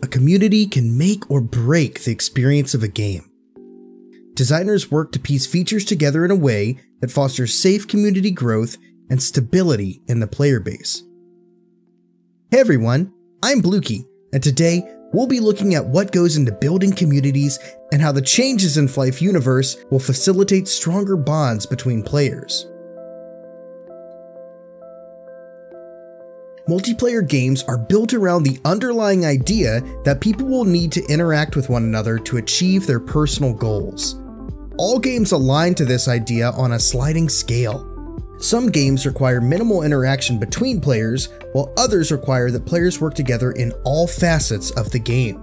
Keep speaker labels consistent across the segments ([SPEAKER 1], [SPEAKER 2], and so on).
[SPEAKER 1] A community can make or break the experience of a game. Designers work to piece features together in a way that fosters safe community growth and stability in the player base. Hey everyone, I'm Blukey, and today we'll be looking at what goes into building communities and how the changes in Flyff universe will facilitate stronger bonds between players. Multiplayer games are built around the underlying idea that people will need to interact with one another to achieve their personal goals. All games align to this idea on a sliding scale. Some games require minimal interaction between players, while others require that players work together in all facets of the game.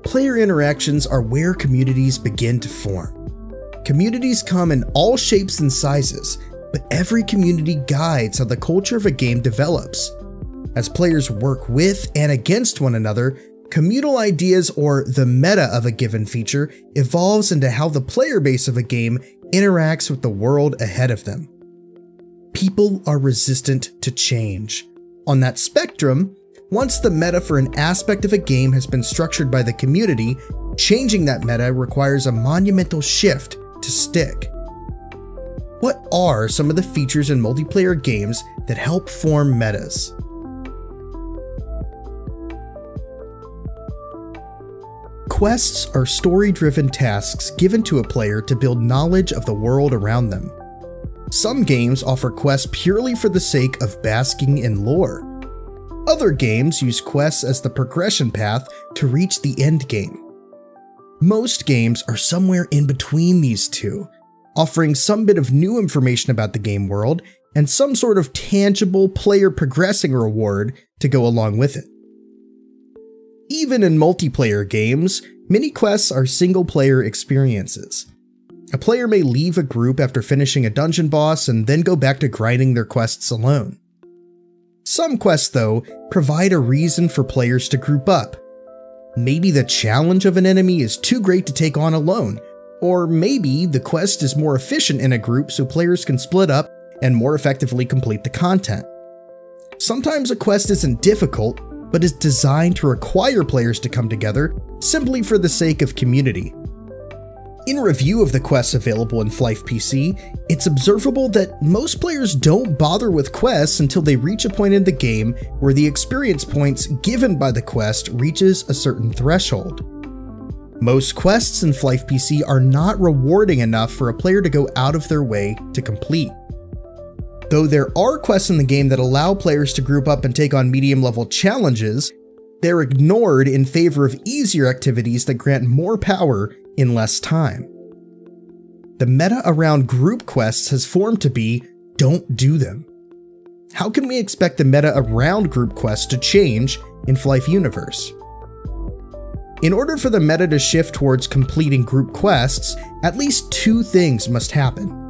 [SPEAKER 1] Player interactions are where communities begin to form. Communities come in all shapes and sizes, but every community guides how the culture of a game develops. As players work with and against one another, communal ideas or the meta of a given feature evolves into how the player base of a game interacts with the world ahead of them. People are resistant to change. On that spectrum, once the meta for an aspect of a game has been structured by the community, changing that meta requires a monumental shift to stick. What are some of the features in multiplayer games that help form metas? Quests are story-driven tasks given to a player to build knowledge of the world around them. Some games offer quests purely for the sake of basking in lore. Other games use quests as the progression path to reach the end game. Most games are somewhere in between these two, offering some bit of new information about the game world and some sort of tangible player progressing reward to go along with it. Even in multiplayer games, mini quests are single-player experiences. A player may leave a group after finishing a dungeon boss and then go back to grinding their quests alone. Some quests, though, provide a reason for players to group up. Maybe the challenge of an enemy is too great to take on alone, or maybe the quest is more efficient in a group so players can split up and more effectively complete the content. Sometimes a quest isn't difficult, but is designed to require players to come together simply for the sake of community. In review of the quests available in Flyff PC, it's observable that most players don't bother with quests until they reach a point in the game where the experience points given by the quest reaches a certain threshold. Most quests in Flyff PC are not rewarding enough for a player to go out of their way to complete. Though there are quests in the game that allow players to group up and take on medium-level challenges, they're ignored in favor of easier activities that grant more power in less time. The meta around group quests has formed to be, don't do them. How can we expect the meta around group quests to change in Flyff universe? In order for the meta to shift towards completing group quests, at least two things must happen.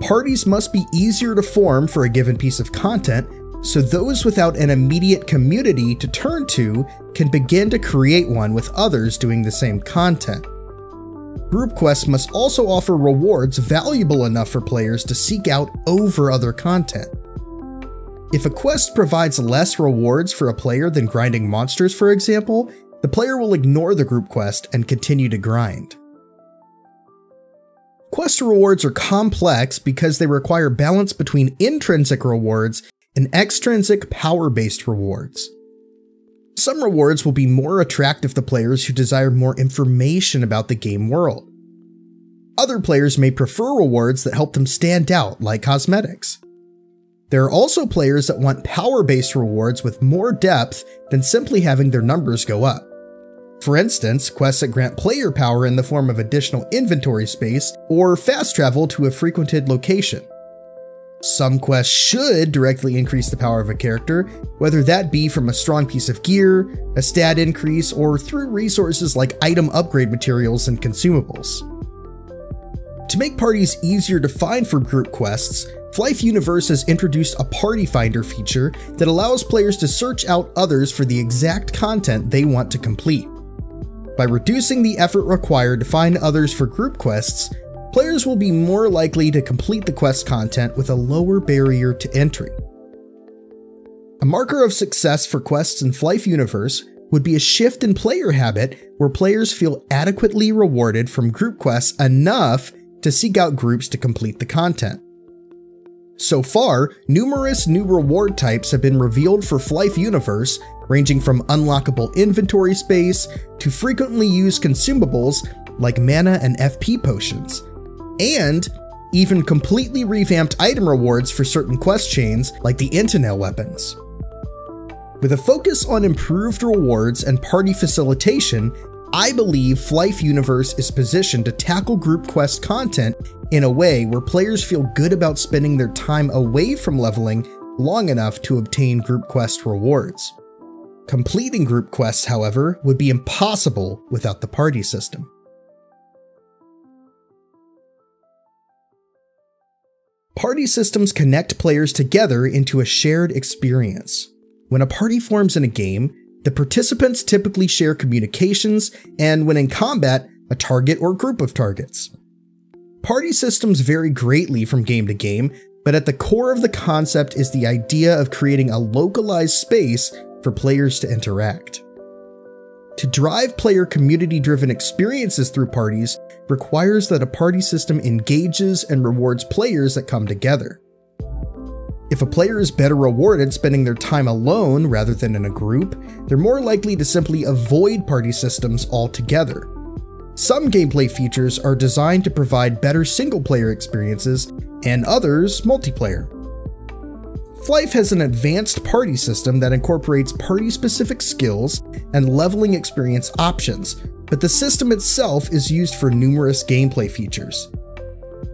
[SPEAKER 1] Parties must be easier to form for a given piece of content, so those without an immediate community to turn to can begin to create one with others doing the same content. Group quests must also offer rewards valuable enough for players to seek out over other content. If a quest provides less rewards for a player than grinding monsters, for example, the player will ignore the group quest and continue to grind. Quest rewards are complex because they require balance between intrinsic rewards and extrinsic power-based rewards. Some rewards will be more attractive to players who desire more information about the game world. Other players may prefer rewards that help them stand out, like cosmetics. There are also players that want power-based rewards with more depth than simply having their numbers go up. For instance, quests that grant player power in the form of additional inventory space or fast travel to a frequented location. Some quests should directly increase the power of a character, whether that be from a strong piece of gear, a stat increase, or through resources like item upgrade materials and consumables. To make parties easier to find for group quests, Flyff Universe has introduced a Party Finder feature that allows players to search out others for the exact content they want to complete. By reducing the effort required to find others for group quests, players will be more likely to complete the quest content with a lower barrier to entry. A marker of success for quests in Flyff Universe would be a shift in player habit where players feel adequately rewarded from group quests enough to seek out groups to complete the content. So far, numerous new reward types have been revealed for Flyff universe, ranging from unlockable inventory space to frequently used consumables like mana and FP potions, and even completely revamped item rewards for certain quest chains like the Intinel weapons. With a focus on improved rewards and party facilitation, I believe Flyff Universe is positioned to tackle group quest content in a way where players feel good about spending their time away from leveling long enough to obtain group quest rewards. Completing group quests, however, would be impossible without the party system. Party systems connect players together into a shared experience. When a party forms in a game, the participants typically share communications, and when in combat, a target or group of targets. Party systems vary greatly from game to game, but at the core of the concept is the idea of creating a localized space for players to interact. To drive player community-driven experiences through parties requires that a party system engages and rewards players that come together. If a player is better rewarded spending their time alone rather than in a group, they're more likely to simply avoid party systems altogether. Some gameplay features are designed to provide better single-player experiences, and others multiplayer. Flyff has an advanced party system that incorporates party-specific skills and leveling experience options, but the system itself is used for numerous gameplay features.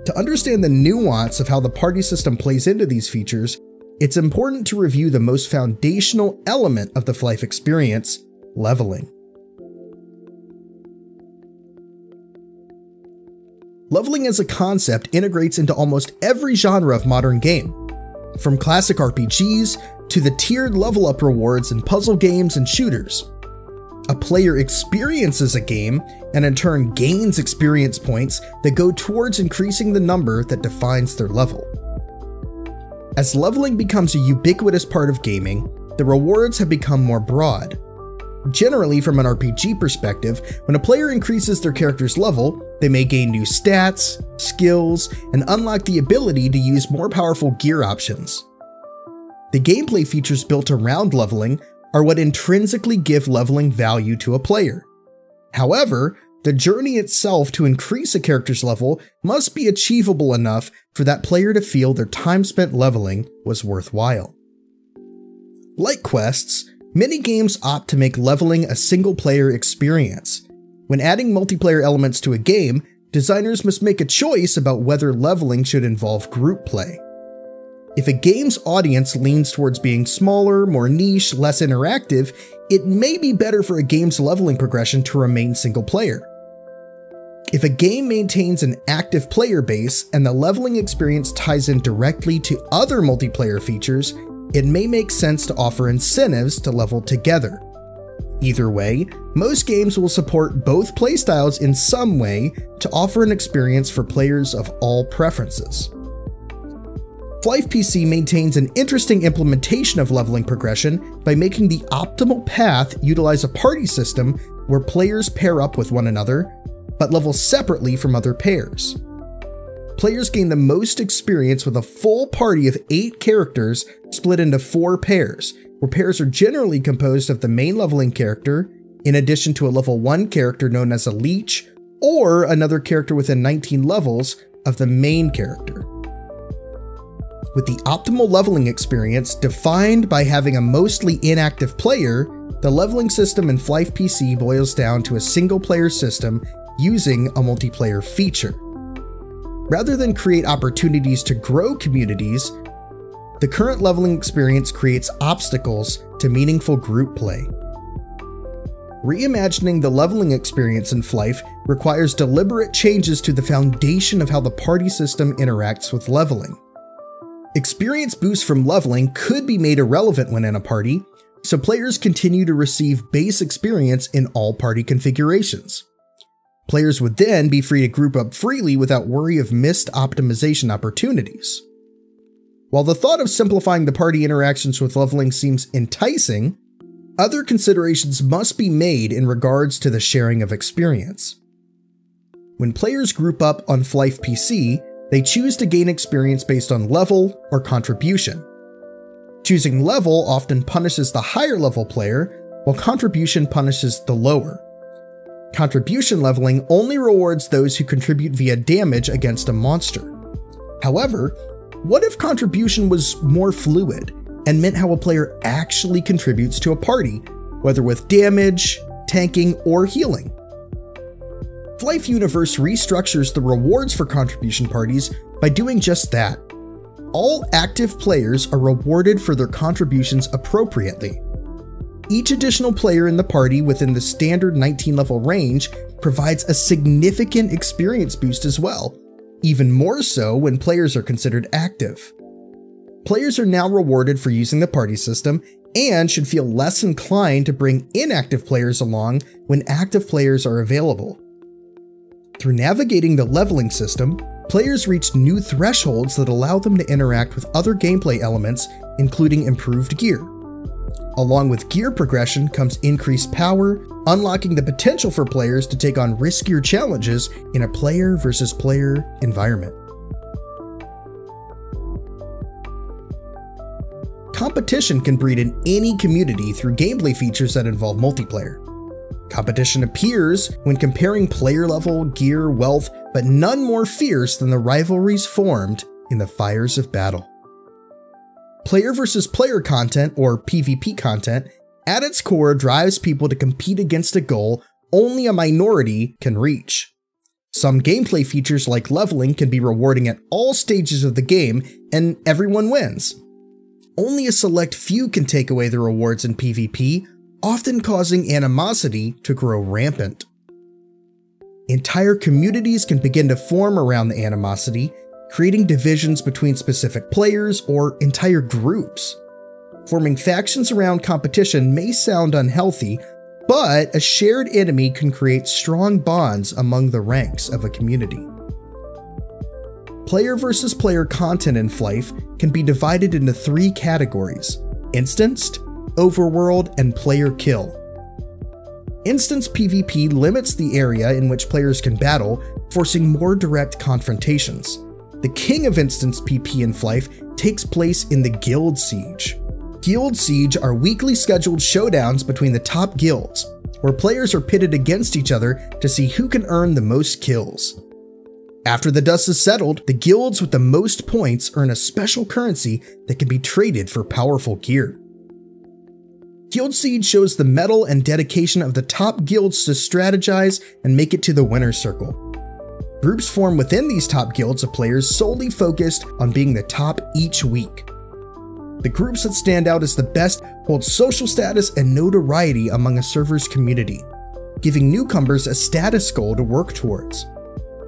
[SPEAKER 1] To understand the nuance of how the party system plays into these features, it's important to review the most foundational element of the Flyff experience, leveling. Leveling as a concept integrates into almost every genre of modern game, from classic RPGs to the tiered level-up rewards in puzzle games and shooters. A player experiences a game and in turn gains experience points that go towards increasing the number that defines their level. As leveling becomes a ubiquitous part of gaming, the rewards have become more broad. Generally, from an RPG perspective, when a player increases their character's level, they may gain new stats, skills, and unlock the ability to use more powerful gear options. The gameplay features built around leveling are what intrinsically give leveling value to a player. However, the journey itself to increase a character's level must be achievable enough for that player to feel their time spent leveling was worthwhile. Like quests, many games opt to make leveling a single-player experience. When adding multiplayer elements to a game, designers must make a choice about whether leveling should involve group play. If a game's audience leans towards being smaller, more niche, less interactive, it may be better for a game's leveling progression to remain single-player. If a game maintains an active player base and the leveling experience ties in directly to other multiplayer features, it may make sense to offer incentives to level together. Either way, most games will support both playstyles in some way to offer an experience for players of all preferences. Flyff PC maintains an interesting implementation of leveling progression by making the optimal path utilize a party system where players pair up with one another, but level separately from other pairs. Players gain the most experience with a full party of 8 characters split into 4 pairs, where pairs are generally composed of the main leveling character, in addition to a level 1 character known as a leech, or another character within 19 levels of the main character. With the optimal leveling experience defined by having a mostly inactive player, the leveling system in Flyff PC boils down to a single-player system using a multiplayer feature. Rather than create opportunities to grow communities, the current leveling experience creates obstacles to meaningful group play. Reimagining the leveling experience in Flyff requires deliberate changes to the foundation of how the party system interacts with leveling. Experience boosts from leveling could be made irrelevant when in a party, so players continue to receive base experience in all party configurations. Players would then be free to group up freely without worry of missed optimization opportunities. While the thought of simplifying the party interactions with leveling seems enticing, other considerations must be made in regards to the sharing of experience. When players group up on Flyff PC, they choose to gain experience based on level or contribution. Choosing level often punishes the higher level player, while contribution punishes the lower. Contribution leveling only rewards those who contribute via damage against a monster. However, what if contribution was more fluid and meant how a player actually contributes to a party, whether with damage, tanking, or healing? Flyff Universe restructures the rewards for contribution parties by doing just that. All active players are rewarded for their contributions appropriately. Each additional player in the party within the standard 19 level range provides a significant experience boost as well, even more so when players are considered active. Players are now rewarded for using the party system and should feel less inclined to bring inactive players along when active players are available. Through navigating the leveling system, players reach new thresholds that allow them to interact with other gameplay elements, including improved gear. Along with gear progression comes increased power, unlocking the potential for players to take on riskier challenges in a player versus player environment. Competition can breed in any community through gameplay features that involve multiplayer. Competition appears when comparing player level, gear, wealth, but none more fierce than the rivalries formed in the fires of battle. Player versus player content, or PvP content, at its core drives people to compete against a goal only a minority can reach. Some gameplay features like leveling can be rewarding at all stages of the game, and everyone wins. Only a select few can take away the rewards in PvP, often causing animosity to grow rampant. Entire communities can begin to form around the animosity, creating divisions between specific players or entire groups. Forming factions around competition may sound unhealthy, but a shared enemy can create strong bonds among the ranks of a community. Player versus player content in Flyff can be divided into 3 categories: instanced, overworld, and player kill. Instance PvP limits the area in which players can battle, forcing more direct confrontations. The king of instance PP in Flyff takes place in the Guild Siege. Guild Siege are weekly scheduled showdowns between the top guilds, where players are pitted against each other to see who can earn the most kills. After the dust is settled, the guilds with the most points earn a special currency that can be traded for powerful gear. Guild Siege shows the mettle and dedication of the top guilds to strategize and make it to the winner's circle. Groups form within these top guilds of players solely focused on being the top each week. The groups that stand out as the best hold social status and notoriety among a server's community, giving newcomers a status goal to work towards.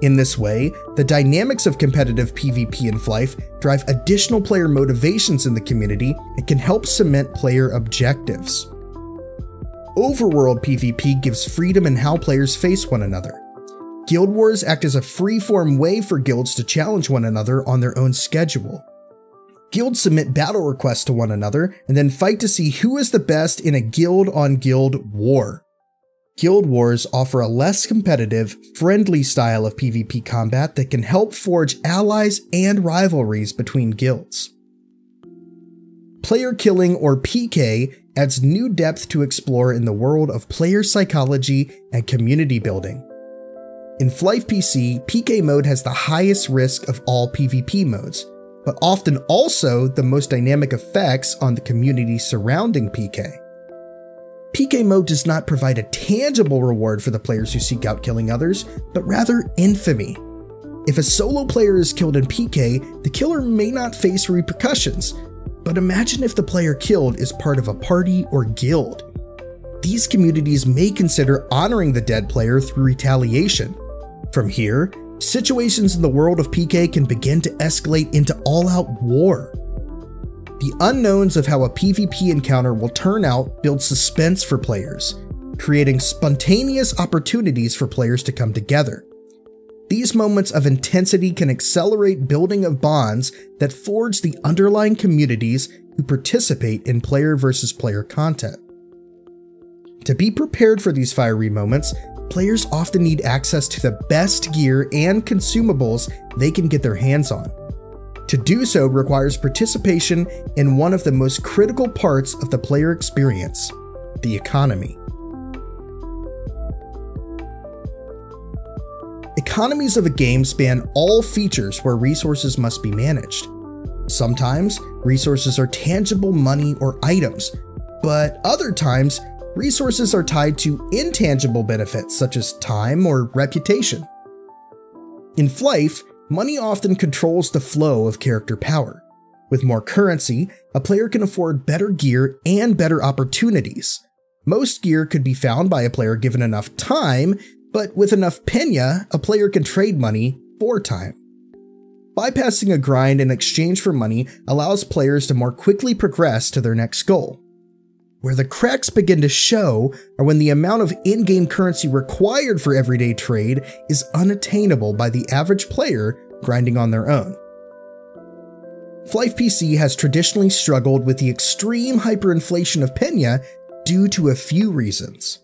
[SPEAKER 1] In this way, the dynamics of competitive PvP in Flyff drive additional player motivations in the community and can help cement player objectives. Overworld PvP gives freedom in how players face one another. Guild Wars act as a free-form way for guilds to challenge one another on their own schedule. Guilds submit battle requests to one another and then fight to see who is the best in a guild-on-guild war. Guild Wars offer a less competitive, friendly style of PvP combat that can help forge allies and rivalries between guilds. Player killing, or PK, adds new depth to explore in the world of player psychology and community building. In Flyff PC, PK mode has the highest risk of all PvP modes, but often also the most dynamic effects on the community surrounding PK. PK mode does not provide a tangible reward for the players who seek out killing others, but rather infamy. If a solo player is killed in PK, the killer may not face repercussions, but imagine if the player killed is part of a party or guild. These communities may consider honoring the dead player through retaliation. From here, situations in the world of PK can begin to escalate into all-out war. The unknowns of how a PvP encounter will turn out build suspense for players, creating spontaneous opportunities for players to come together. These moments of intensity can accelerate building of bonds that forge the underlying communities who participate in player versus player content. To be prepared for these fiery moments, players often need access to the best gear and consumables they can get their hands on. To do so requires participation in one of the most critical parts of the player experience, the economy. Economies of a game span all features where resources must be managed. Sometimes, resources are tangible money or items, but other times, resources are tied to intangible benefits such as time or reputation. In Flyff, money often controls the flow of character power. With more currency, a player can afford better gear and better opportunities. Most gear could be found by a player given enough time, but with enough pinya, a player can trade money for time. Bypassing a grind in exchange for money allows players to more quickly progress to their next goal. Where the cracks begin to show are when the amount of in-game currency required for everyday trade is unattainable by the average player grinding on their own. Flyff PC has traditionally struggled with the extreme hyperinflation of pinya due to a few reasons.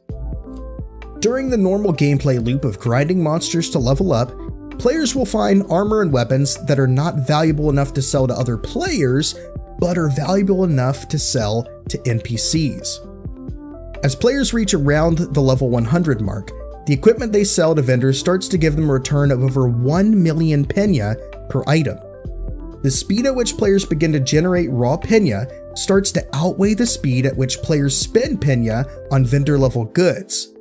[SPEAKER 1] During the normal gameplay loop of grinding monsters to level up, players will find armor and weapons that are not valuable enough to sell to other players, but are valuable enough to sell to NPCs. As players reach around the level 100 mark, the equipment they sell to vendors starts to give them a return of over 1 million pinya per item. The speed at which players begin to generate raw pinya starts to outweigh the speed at which players spend pinya on vendor level goods.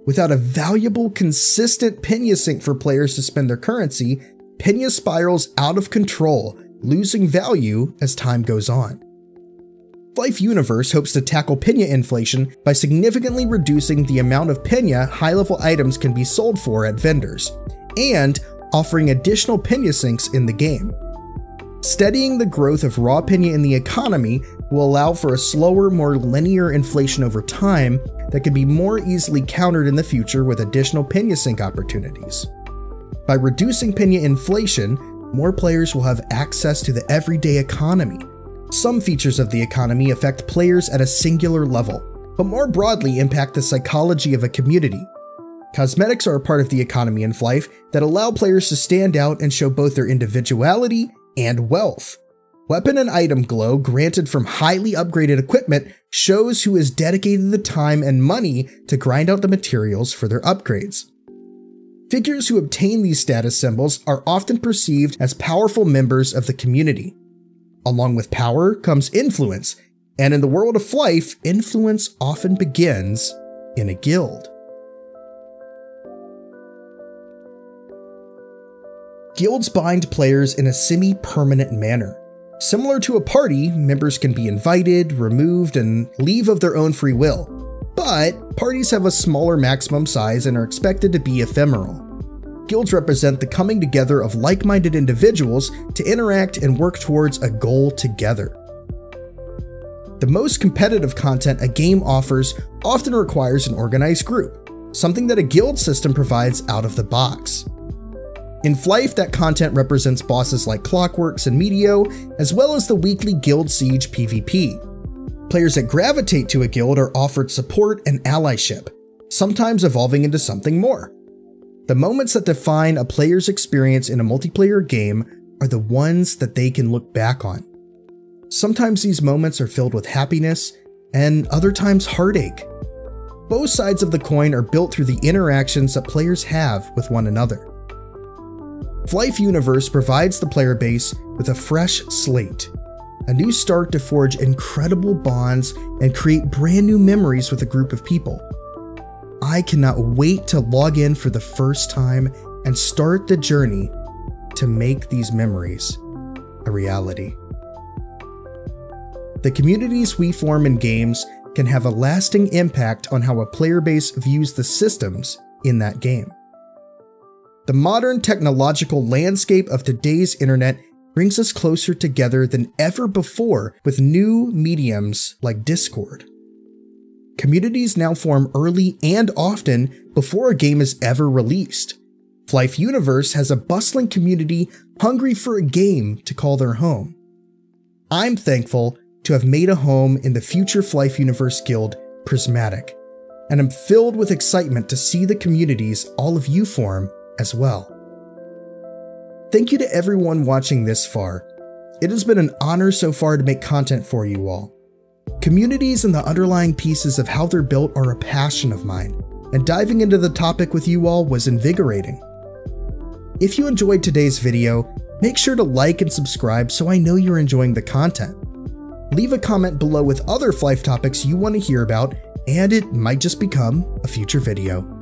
[SPEAKER 1] Without a valuable, consistent pinya sink for players to spend their currency, pinya spirals out of control, losing value as time goes on. Flyff Universe hopes to tackle pinya inflation by significantly reducing the amount of pinya high-level items can be sold for at vendors, and offering additional pinya sinks in the game. Steadying the growth of raw pinya in the economy will allow for a slower, more linear inflation over time that can be more easily countered in the future with additional pinya sink opportunities. By reducing pinya inflation, more players will have access to the everyday economy. Some features of the economy affect players at a singular level, but more broadly impact the psychology of a community. Cosmetics are a part of the economy in Flyff that allow players to stand out and show both their individuality and wealth. Weapon and item glow granted from highly upgraded equipment shows who has dedicated the time and money to grind out the materials for their upgrades. Figures who obtain these status symbols are often perceived as powerful members of the community. Along with power comes influence, and in the world of Flyff, influence often begins in a guild. Guilds bind players in a semi-permanent manner. Similar to a party, members can be invited, removed, and leave of their own free will. But parties have a smaller maximum size and are expected to be ephemeral. Guilds represent the coming together of like-minded individuals to interact and work towards a goal together. The most competitive content a game offers often requires an organized group, something that a guild system provides out of the box. In Flyff, that content represents bosses like Clockworks and Meteo, as well as the weekly Guild Siege PvP. Players that gravitate to a guild are offered support and allyship, sometimes evolving into something more. The moments that define a player's experience in a multiplayer game are the ones that they can look back on. Sometimes these moments are filled with happiness, and other times heartache. Both sides of the coin are built through the interactions that players have with one another. Flyff Universe provides the player base with a fresh slate, a new start to forge incredible bonds and create brand new memories with a group of people. I cannot wait to log in for the first time and start the journey to make these memories a reality. The communities we form in games can have a lasting impact on how a player base views the systems in that game. The modern technological landscape of today's internet brings us closer together than ever before with new mediums like Discord. Communities now form early and often before a game is ever released. Flyff Universe has a bustling community hungry for a game to call their home. I'm thankful to have made a home in the future Flyff Universe guild, Prismatic. and I'm filled with excitement to see the communities all of you form as well. Thank you to everyone watching this far. It has been an honor so far to make content for you all. Communities and the underlying pieces of how they're built are a passion of mine, and diving into the topic with you all was invigorating. If you enjoyed today's video, make sure to like and subscribe so I know you're enjoying the content. Leave a comment below with other Flyff topics you want to hear about, and it might just become a future video.